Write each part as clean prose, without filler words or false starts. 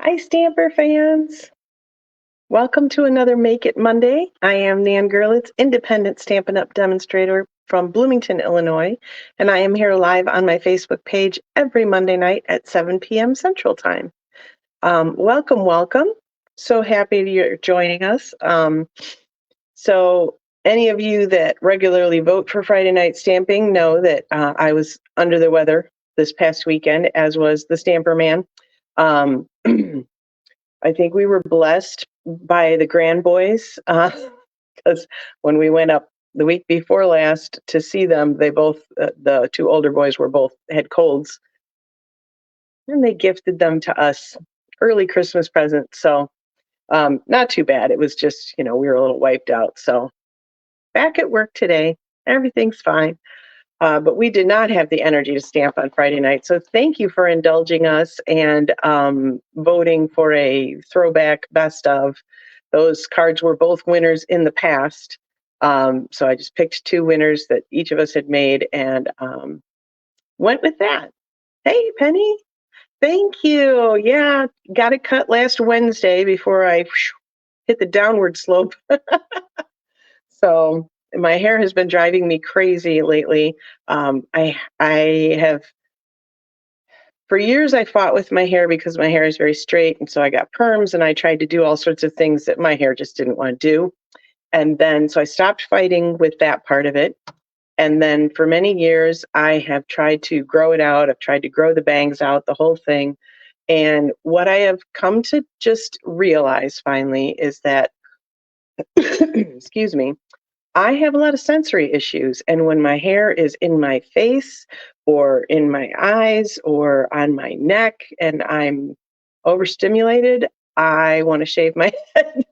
Hi, Stamper fans. Welcome to another Make It Monday. I am Nan Gerlitz, independent Stampin' Up! Demonstrator from Bloomington, Illinois, and I am here live on my Facebook page every Monday night at 7 p.m. Central Time. Welcome. So happy you're joining us. So any of you that regularly vote for Friday Night Stamping know that I was under the weather this past weekend, as was the Stamper Man. Um, I think we were blessed by the Grand Boys because when we went up the week before last to see them, they both, the two older boys were both had colds, and they gifted them to us early Christmas presents. So not too bad. It was just, we were a little wiped out. So back at work today, everything's fine. But we did not have the energy to stamp on Friday night. So thank you for indulging us and voting for a throwback best of. Those cards were both winners in the past. So I just picked two winners that each of us had made and went with that. Hey, Penny. Thank you. Yeah, got it cut last Wednesday before I hit the downward slope. So my hair has been driving me crazy lately. I have for years I fought with my hair because my hair is very straight, and so I got perms, and I tried to do all sorts of things that my hair just didn't want to do. And then so I stopped fighting with that part of it. And then for many years I have tried to grow it out. I've tried to grow the bangs out, the whole thing. And what I have come to just realize finally is that excuse me, I have a lot of sensory issues, and when my hair is in my face or in my eyes or on my neck and I'm overstimulated, I want to shave my head.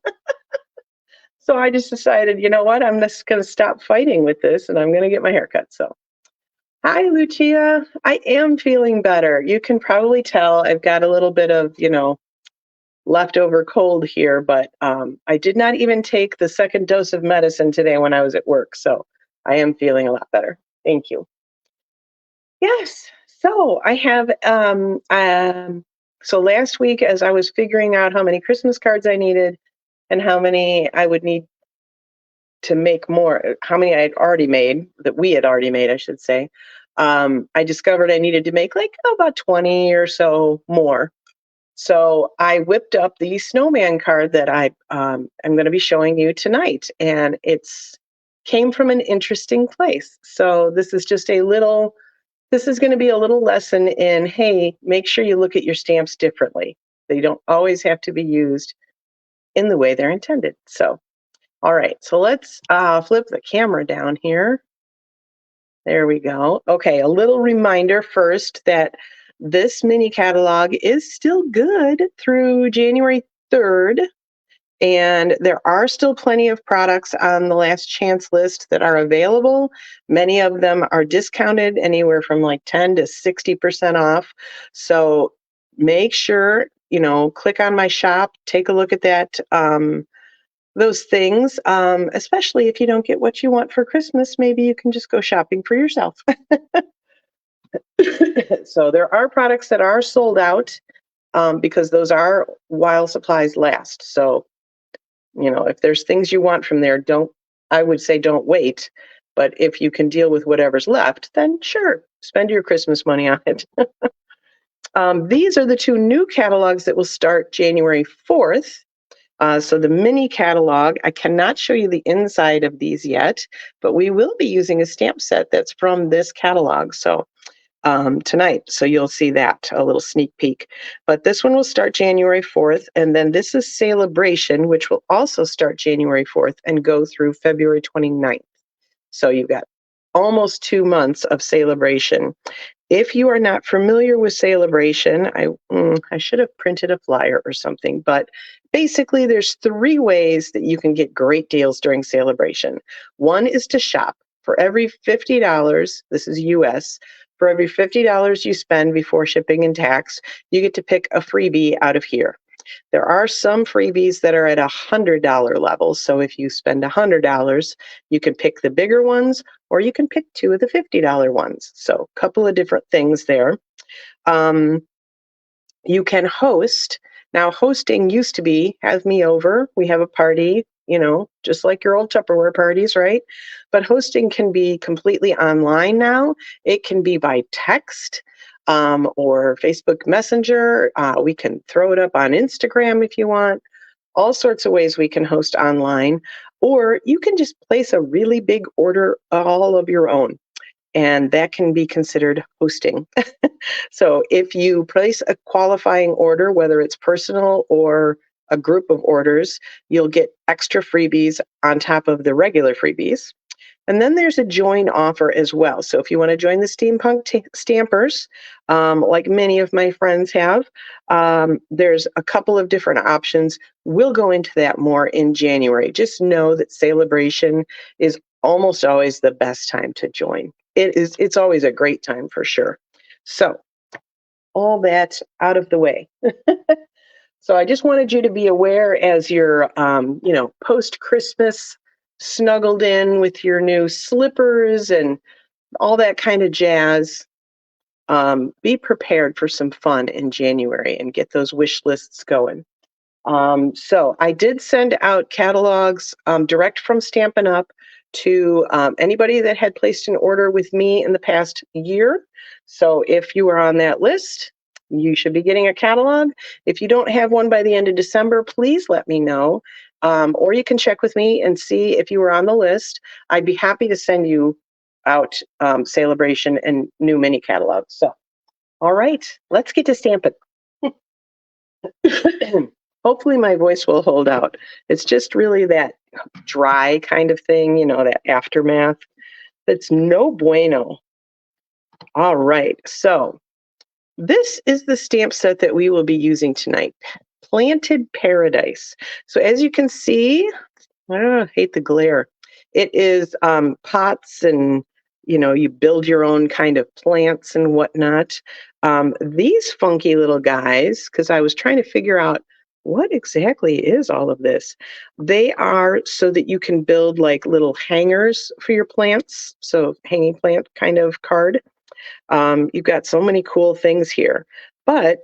So I just decided, you know what? I'm just going to stop fighting with this and I'm going to get my hair cut. So, hi, Lucia. I am feeling better. You can probably tell I've got a little bit of, leftover cold here, but I did not even take the second dose of medicine today when I was at work. So I am feeling a lot better. Thank you. Yes. So I have, so last week, as I was figuring out how many Christmas cards I needed and how many I would need to make more, how many I had already made, that we had already made, I should say, I discovered I needed to make like about 20 or so more. So I whipped up the snowman card that I'm going to be showing you tonight, and it's came from an interesting place. So this is just this is going to be a little lesson in, hey, make sure you look at your stamps differently. They don't always have to be used in the way they're intended. So, all right, so let's flip the camera down here. There we go. Okay, a little reminder first that this mini catalog is still good through January 3rd, and there are still plenty of products on the last chance list that are available. Many of them are discounted anywhere from like 10 to 60% off. So make sure, click on my shop, take a look at that. Those things, especially if you don't get what you want for Christmas, maybe you can just go shopping for yourself. So there are products that are sold out because those are while supplies last. So, if there's things you want from there, I would say don't wait. But if you can deal with whatever's left, then sure, spend your Christmas money on it. These are the two new catalogs that will start January 4th. So the mini catalog, I cannot show you the inside of these yet, but we will be using a stamp set that's from this catalog. So tonight, so you'll see that, a little sneak peek. But this one will start January 4th, and then this is Celebration, which will also start January 4th and go through February 29th. So you've got almost 2 months of Celebration. If you are not familiar with Celebration, I should have printed a flyer or something, but basically there's 3 ways that you can get great deals during Celebration. One is to shop. For every $50, this is US, for every $50 you spend before shipping and tax, you get to pick a freebie out of here. There are some freebies that are at $100 level. So if you spend $100, you can pick the bigger ones, or you can pick 2 of the $50 ones. So a couple of different things there. You can host Now, hosting used to be have me over, we have a party, just like your old Tupperware parties, right? But hosting can be completely online now. It can be by text or Facebook Messenger. We can throw it up on Instagram if you want. All sorts of ways we can host online, or you can just place a really big order all of your own, and that can be considered hosting. So if you place a qualifying order, whether it's personal or a group of orders, you'll get extra freebies on top of the regular freebies. And then there's a join offer as well. So if you want to join the Steampunk Stampers, like many of my friends have, there's a couple of different options. We'll go into that more in January. Just know that Celebration is almost always the best time to join. It's always a great time for sure. So all that out of the way. So I just wanted you to be aware as you're, post-Christmas, snuggled in with your new slippers and all that kind of jazz. Be prepared for some fun in January and get those wish lists going. So I did send out catalogs direct from Stampin' Up! To anybody that had placed an order with me in the past year. So if you are on that list, you should be getting a catalog. If you don't have one by the end of December, please let me know. Or you can check with me and see if you were on the list. I'd be happy to send you out Celebration and new mini catalogs. So, all right, let's get to stamping. Hopefully my voice will hold out. It's just really that dry kind of thing, that aftermath. That's no bueno. All right, so this is the stamp set that we will be using tonight. Planted Paradise. So as you can see, I hate the glare. It is pots and, you build your own kind of plants and whatnot. These funky little guys, because I was trying to figure out what exactly is all of this. They are so that you can build like little hangers for your plants. So hanging plant kind of card. You've got so many cool things here. But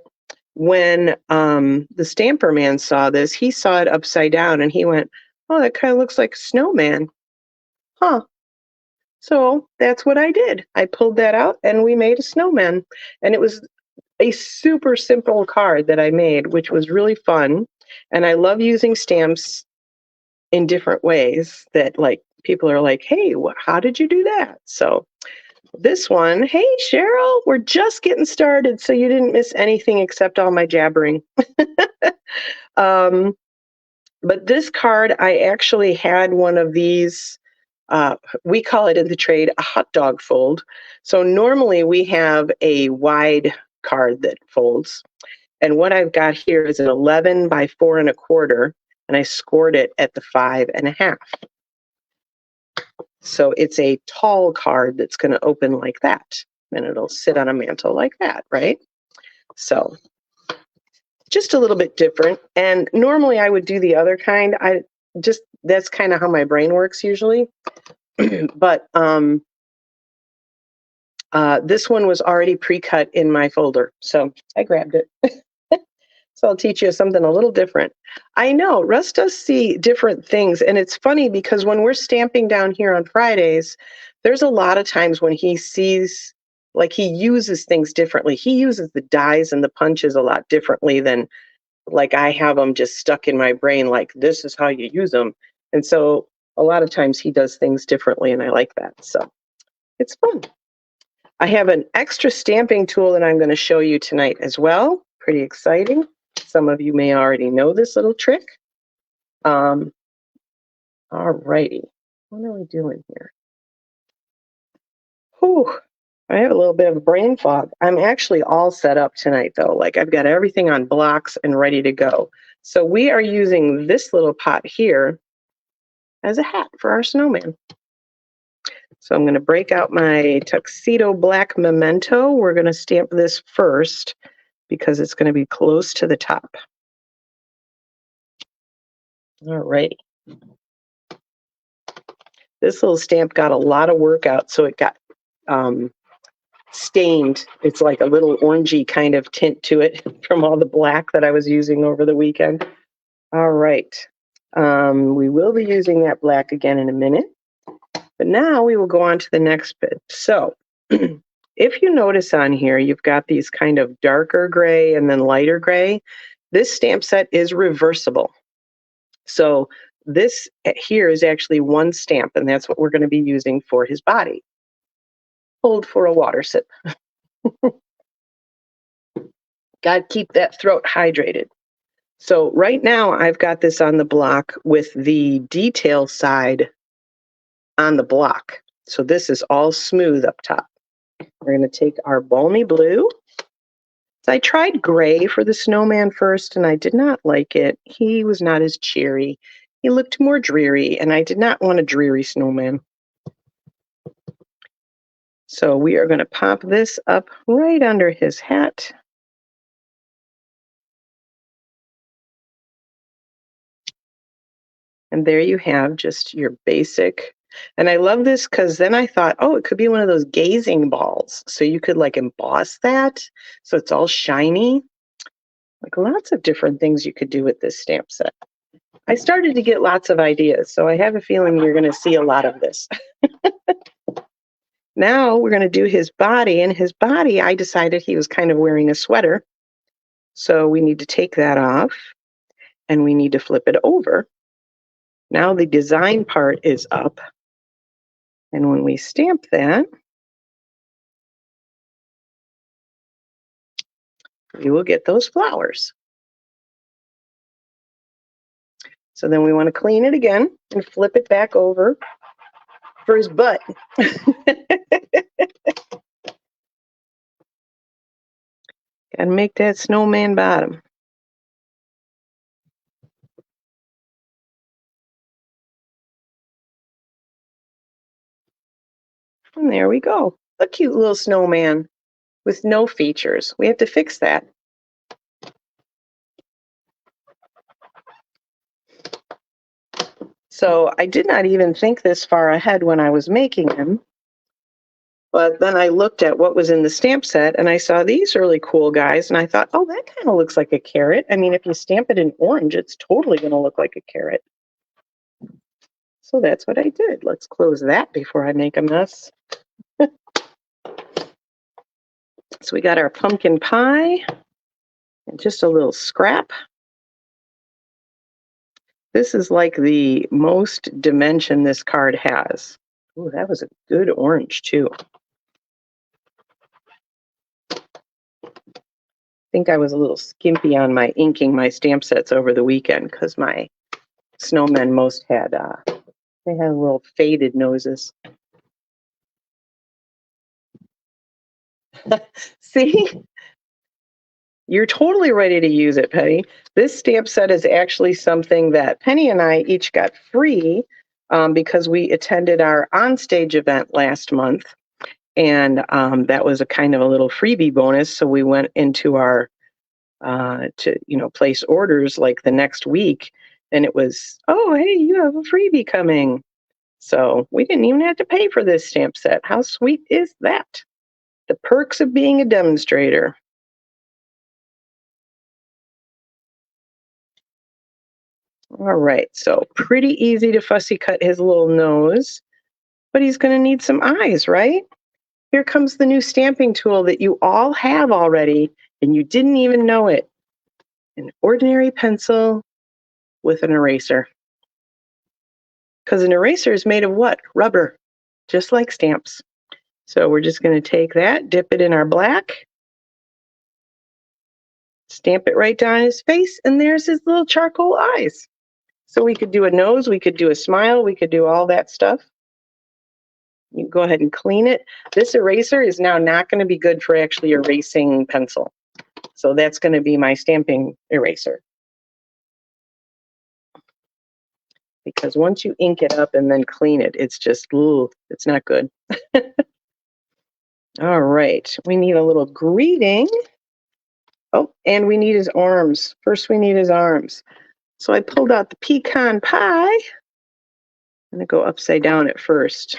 when the Stamper Man saw this, he saw it upside down and he went, "Oh, that kind of looks like a snowman." Huh. So that's what I did. I pulled that out and we made a snowman. And it was a super simple card that I made, which was really fun. And I love using stamps in different ways that like people are like, "Hey, how did you do that?" So this one, hey Cheryl, we're just getting started, so you didn't miss anything except all my jabbering. um, but this card, I actually had one of these. We call it in the trade a hot dog fold. So normally we have a wide card that folds. And what I've got here is an 11 by 4.25, and I scored it at the 5.5. So it's a tall card that's going to open like that, and it'll sit on a mantle like that, right? So just a little bit different. And normally I would do the other kind. That's kind of how my brain works usually. But this one was already pre-cut in my folder, so I grabbed it. So I'll teach you something a little different. I know Russ does see different things, and it's funny because when we're stamping down here on Fridays, there's a lot of times when he sees, like he uses things differently. He uses the dies and the punches a lot differently than like I have them just stuck in my brain, like this is how you use them. And so a lot of times he does things differently, and I like that. So it's fun. I have an extra stamping tool that I'm going to show you tonight as well. Pretty exciting. Some of you may already know this little trick. All righty. What are we doing here? Whew. I have a little bit of brain fog. I'm actually all set up tonight, though. Like I've got everything on blocks and ready to go. So we are using this little pot here as a hat for our snowman. So I'm going to break out my Tuxedo Black Memento. We're going to stamp this first because it's going to be close to the top. All right. This little stamp got a lot of work out, so it got stained. It's like a little orangey kind of tint to it from all the black that I was using over the weekend. All right. We will be using that black again in a minute. But now we will go on to the next bit. So if you notice on here, you've got these kind of darker gray and then lighter gray. This stamp set is reversible. So this here is actually one stamp, and that's what we're going to be using for his body. Hold for a water sip. Got to keep that throat hydrated. So right now I've got this on the block with the detail side on the block. So this is all smooth up top. We're going to take our balmy blue. So I tried gray for the snowman first, and I did not like it. He was not as cheery. He looked more dreary, and I did not want a dreary snowman. So we are going to pop this up right under his hat. And there you have just your basic. And I love this because then I thought, oh, it could be one of those gazing balls. So you could like emboss that so it's all shiny. Like lots of different things you could do with this stamp set. I started to get lots of ideas, so I have a feeling you're going to see a lot of this. Now we're going to do his body, and his body, I decided he was kind of wearing a sweater. So we need to take that off, and we need to flip it over. Now the design part is up. And when we stamp that, we will get those flowers. So then we want to clean it again and flip it back over for his butt. Gotta make that snowman bottom. And there we go. A cute little snowman with no features. We have to fix that. So I did not even think this far ahead when I was making him. But then I looked at what was in the stamp set and I saw these really cool guys and I thought, oh, that kind of looks like a carrot. I mean, if you stamp it in orange, it's totally going to look like a carrot. So that's what I did. Let's close that before I make a mess. So we got our pumpkin pie and just a little scrap. This is like the most dimension this card has. Ooh, that was a good orange too. I think I was a little skimpy on my inking my stamp sets over the weekend because my snowmen most had, they had little faded noses. See? You're totally ready to use it, Penny. This stamp set is actually something that Penny and I each got free because we attended our onstage event last month. And that was a kind of a little freebie bonus. So we went into our, to place orders like the next week. And it was, oh, hey, you have a freebie coming. So we didn't even have to pay for this stamp set. How sweet is that? The perks of being a demonstrator. All right, so pretty easy to fussy cut his little nose, but he's going to need some eyes, right? Here comes the new stamping tool that you all have already, and you didn't even know it. An ordinary pencil with an eraser. Because an eraser is made of what? Rubber, just like stamps. So we're just going to take that, dip it in our black, stamp it right down his face, and there's his little charcoal eyes. So we could do a nose, we could do a smile, we could do all that stuff. You go ahead and clean it. This eraser is now not going to be good for actually erasing pencil. So that's going to be my stamping eraser. Because once you ink it up and then clean it, it's just, ooh, it's not good. All right, we need a little greeting. Oh, and we need his arms. First, we need his arms. So I pulled out the pecan pie. I'm going to go upside down at first.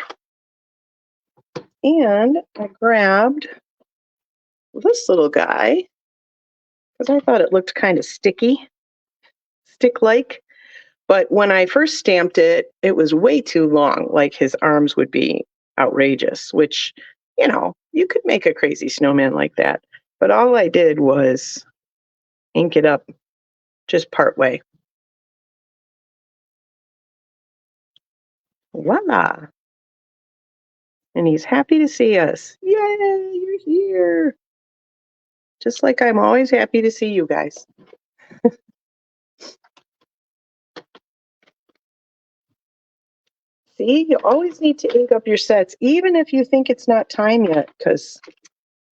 And I grabbed this little guy because I thought it looked kind of stick-like. But when I first stamped it, it was way too long. Like his arms would be outrageous, which, you could make a crazy snowman like that. But all I did was ink it up just part way. Voila. And he's happy to see us. Yay, you're here. Just like I'm always happy to see you guys. See, you always need to ink up your sets, even if you think it's not time yet, because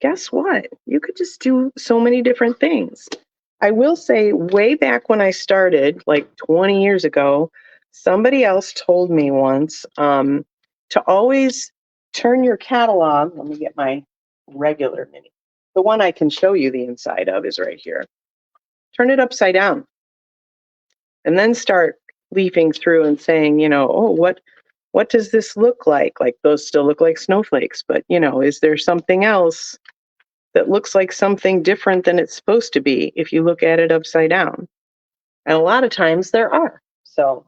guess what? You could just do so many different things. I will say, way back when I started, like 20 years ago, somebody else told me once to always turn your catalog. Let me get my regular mini. The one I can show you the inside of is right here. Turn it upside down and then start leafing through and saying, oh, what does this look like? Like those still look like snowflakes, but is there something else that looks like something different than it's supposed to be if you look at it upside down? And a lot of times there are. So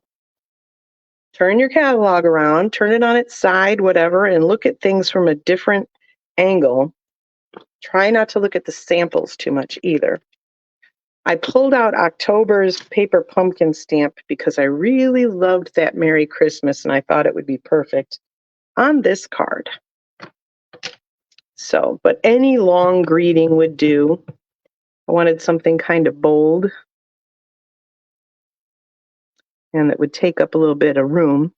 turn your catalog around, turn it on its side, whatever, and look at things from a different angle. Try not to look at the samples too much either. I pulled out October's paper pumpkin stamp because I really loved that Merry Christmas and I thought it would be perfect on this card. So, but any long greeting would do. I wanted something kind of bold and that would take up a little bit of room.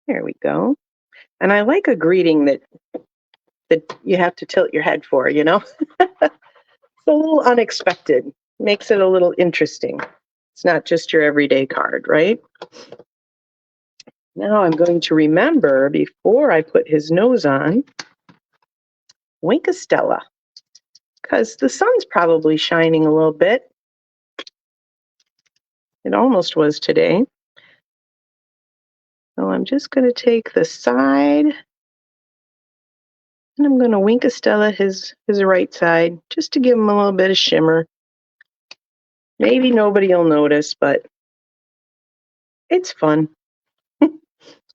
There we go. And I like a greeting that you have to tilt your head for, It's a little unexpected. Makes it a little interesting. It's not just your everyday card, right? Now I'm going to remember, before I put his nose on, Wink a Stella, because the sun's probably shining a little bit. It almost was today. So I'm just going to take the side and I'm going to Wink a Stella his right side just to give him a little bit of shimmer. Maybe nobody will notice, but it's fun.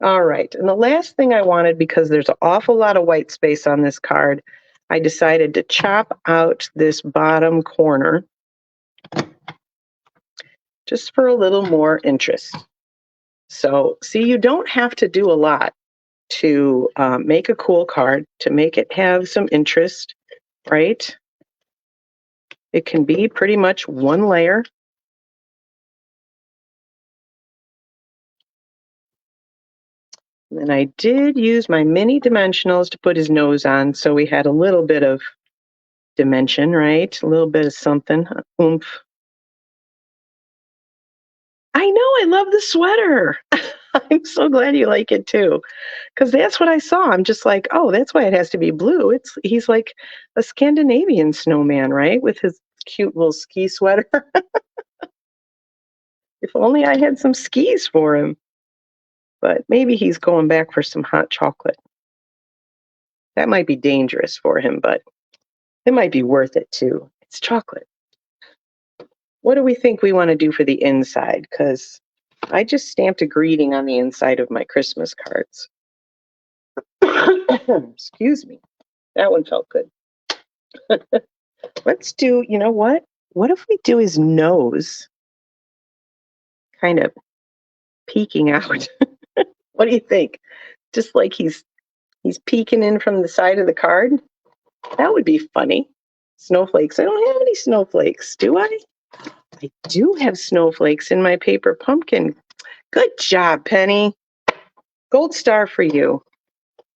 All right, and the last thing I wanted, because there's an awful lot of white space on this card, I decided to chop out this bottom corner just for a little more interest. So, see, you don't have to do a lot to make a cool card, to make it have some interest, right? It can be pretty much one layer. And I did use my mini dimensionals to put his nose on, so we had a little bit of dimension, right? A little bit of something, oomph. I know, I love the sweater. I'm so glad you like it too, because that's what I saw. I'm just like, oh, that's why it has to be blue. He's like a Scandinavian snowman, right? With his cute little ski sweater. If only I had some skis for him. But maybe he's going back for some hot chocolate. That might be dangerous for him, but it might be worth it too. It's chocolate. What do we think we want to do for the inside? Because I just stamped a greeting on the inside of my Christmas cards. Excuse me. That one felt good. Let's do, you know what? What if we do his nose kind of peeking out? What do you think? Just like he's peeking in from the side of the card? That would be funny. Snowflakes. I don't have any snowflakes, do I? I do have snowflakes in my paper pumpkin. Good job, Penny. Gold star for you.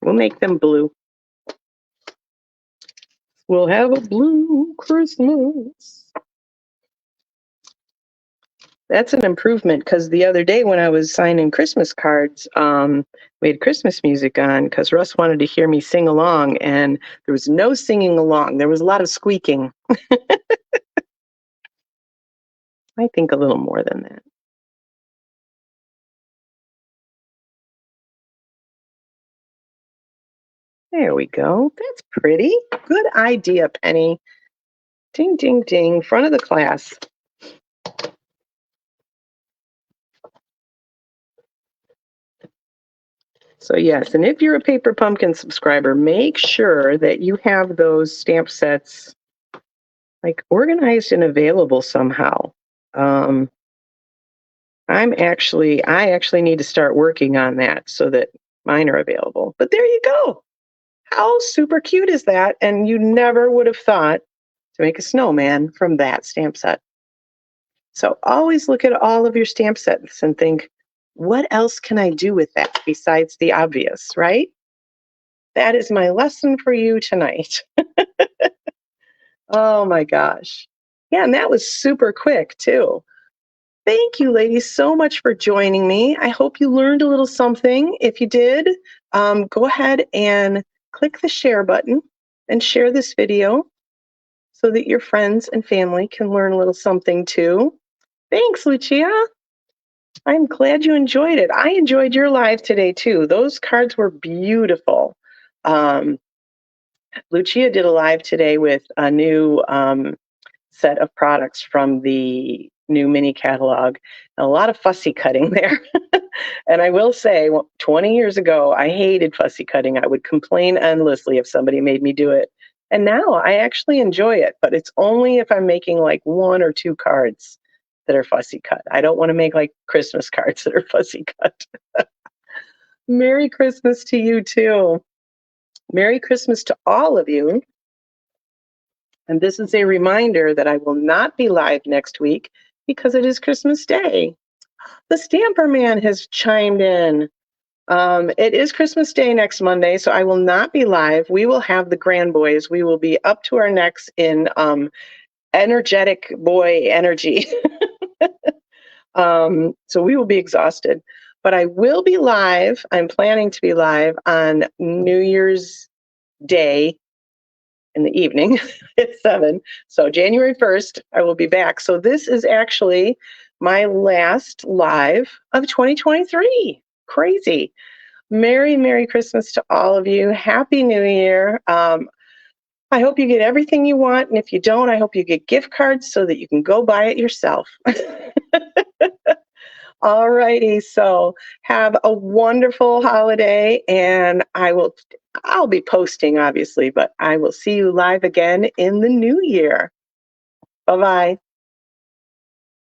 We'll make them blue. We'll have a blue Christmas. That's an improvement, because the other day when I was signing Christmas cards, we had Christmas music on because Russ wanted to hear me sing along, and there was no singing along. There was a lot of squeaking. I think a little more than that. There we go. That's pretty. Good idea, Penny. Ding, ding, ding. Front of the class. So yes, and if you're a Paper Pumpkin subscriber, make sure that you have those stamp sets like organized and available somehow. I actually need to start working on that so that mine are available. But there you go. How super cute is that? And you never would have thought to make a snowman from that stamp set. So always look at all of your stamp sets and think, what else can I do with that besides the obvious, right? That is my lesson for you tonight. Oh my gosh. Yeah, and that was super quick too. Thank you, ladies, so much for joining me. I hope you learned a little something. If you did, go ahead and click the share button and share this video so that your friends and family can learn a little something too. Thanks, Lucia. I'm glad you enjoyed it. I enjoyed your live today too. Those cards were beautiful. Lucia did a live today with a new set of products from the new mini catalog. A lot of fussy cutting there. And I will say, 20 years ago, I hated fussy cutting. I would complain endlessly if somebody made me do it. And now I actually enjoy it, but it's only if I'm making like 1 or 2 cards that are fussy cut. I don't want to make like Christmas cards that are fussy cut. Merry Christmas to you too. Merry Christmas to all of you. And this is a reminder that I will not be live next week because it is Christmas Day. The Stamper Man has chimed in. It is Christmas Day next Monday, so I will not be live. We will have the Grand Boys. We will be up to our necks in energetic boy energy. So we will be exhausted. But I will be live. I'm planning to be live on New Year's Day in the evening at 7. So January 1st, I will be back. So this is actually my last live of 2023. Crazy. Merry Christmas to all of you. Happy New Year. I hope you get everything you want. And if you don't, I hope you get gift cards so that you can go buy it yourself. All righty. So have a wonderful holiday, and I'll be posting obviously, but I will see you live again in the new year. Bye-bye.